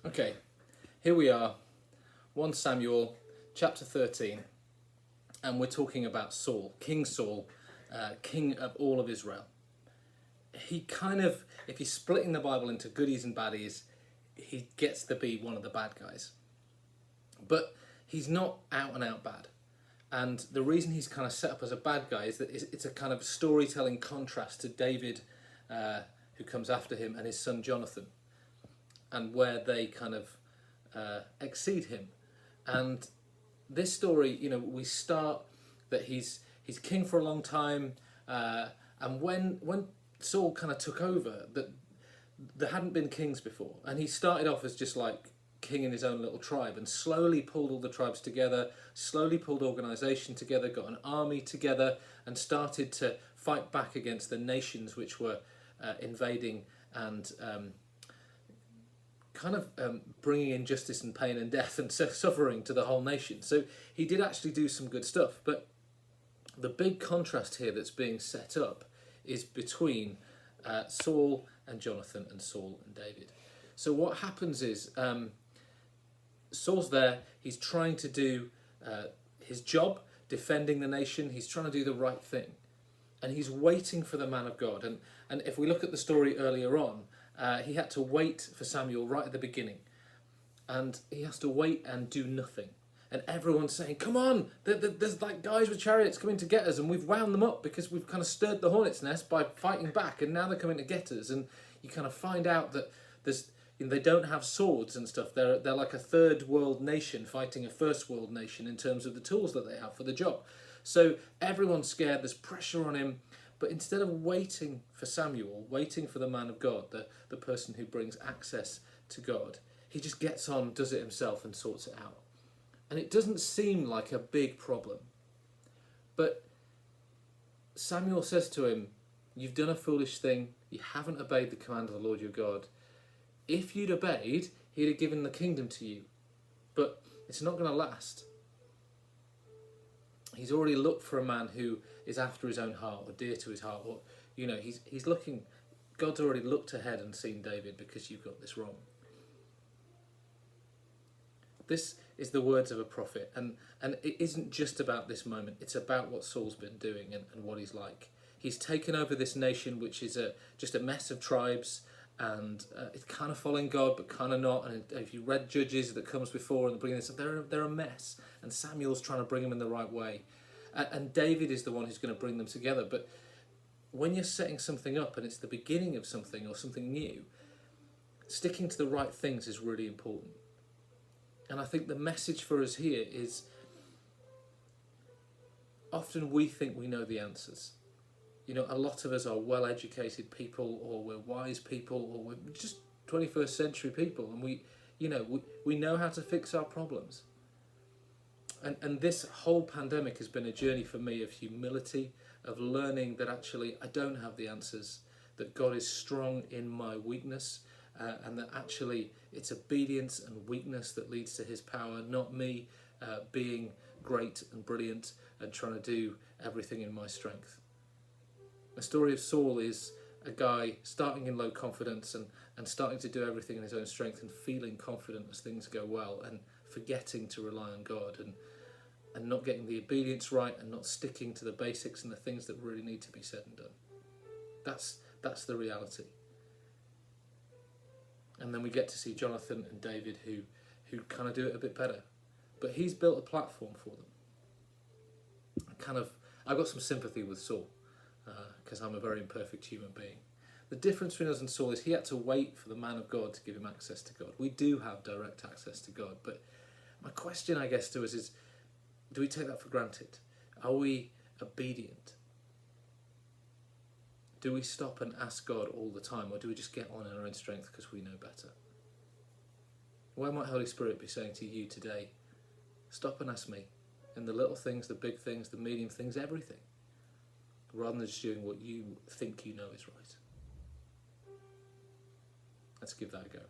Okay, here we are, 1 Samuel chapter 13, and we're talking about Saul, king of all of Israel. He kind of, if you're splitting the Bible into goodies and baddies, he gets to be one of the bad guys. But he's not out and out bad. And the reason he's kind of set up as a bad guy is that it's a kind of storytelling contrast to David, who comes after him, and his son Jonathan, and where they kind of exceed him. And this story, we start that he's king for a long time, and when Saul kind of took over, that there hadn't been kings before, and he started off as just like king in his own little tribe, and slowly pulled all the tribes together, slowly pulled organisation together, got an army together, and started to fight back against the nations which were invading and bringing injustice and pain and death and suffering to the whole nation. So he did actually do some good stuff, but the big contrast here that's being set up is between Saul and Jonathan, and Saul and David. So what happens is Saul's there, he's trying to do his job, defending the nation, he's trying to do the right thing, and he's waiting for the man of God. And if we look at the story earlier on, he had to wait for Samuel right at the beginning, and he has to wait and do nothing. And everyone's saying, come on, there's like guys with chariots coming to get us, and we've wound them up because we've kind of stirred the hornet's nest by fighting back, and now they're coming to get us. And you kind of find out that they don't have swords and stuff. They're like a third world nation fighting a first world nation in terms of the tools that they have for the job. So everyone's scared, there's pressure on him. But instead of waiting for Samuel, waiting for the man of God, the person who brings access to God, he just gets on, does it himself, and sorts it out. And it doesn't seem like a big problem. But Samuel says to him, you've done a foolish thing, you haven't obeyed the command of the Lord your God. If you'd obeyed, he'd have given the kingdom to you. But it's not going to last. He's already looked for a man who is after his own heart, or dear to his heart, or he's looking. God's already looked ahead and seen David, because you've got this wrong. This is the words of a prophet, and it isn't just about this moment. It's about what Saul's been doing and what he's like. He's taken over this nation, which is just a mess of tribes, and it's kind of following God, but kind of not. And if you read Judges that comes before and bringing this up, they're a mess. And Samuel's trying to bring them in the right way. And David is the one who's going to bring them together. But when you're setting something up and it's the beginning of something or something new, sticking to the right things is really important. And I think the message for us here is, often we think we know the answers. A lot of us are well-educated people, or we're wise people, or we're just 21st century people, and we know how to fix our problems. And this whole pandemic has been a journey for me of humility, of learning that actually I don't have the answers, that God is strong in my weakness, and that actually it's obedience and weakness that leads to his power, not me being great and brilliant and trying to do everything in my strength. The story of Saul is a guy starting in low confidence and starting to do everything in his own strength, and feeling confident as things go well, and forgetting to rely on God, and not getting the obedience right, and not sticking to the basics and the things that really need to be said and done. That's the reality. And then we get to see Jonathan and David who kind of do it a bit better. But he's built a platform for them. I've got some sympathy with Saul, because I'm a very imperfect human being. The difference between us and Saul is he had to wait for the man of God to give him access to God. We do have direct access to God, but my question, I guess, to us is, do we take that for granted? Are we obedient? Do we stop and ask God all the time, or do we just get on in our own strength because we know better? Where might Holy Spirit be saying to you today, stop and ask me, in the little things, the big things, the medium things, everything, rather than just doing what you think you know is right? Let's give that a go.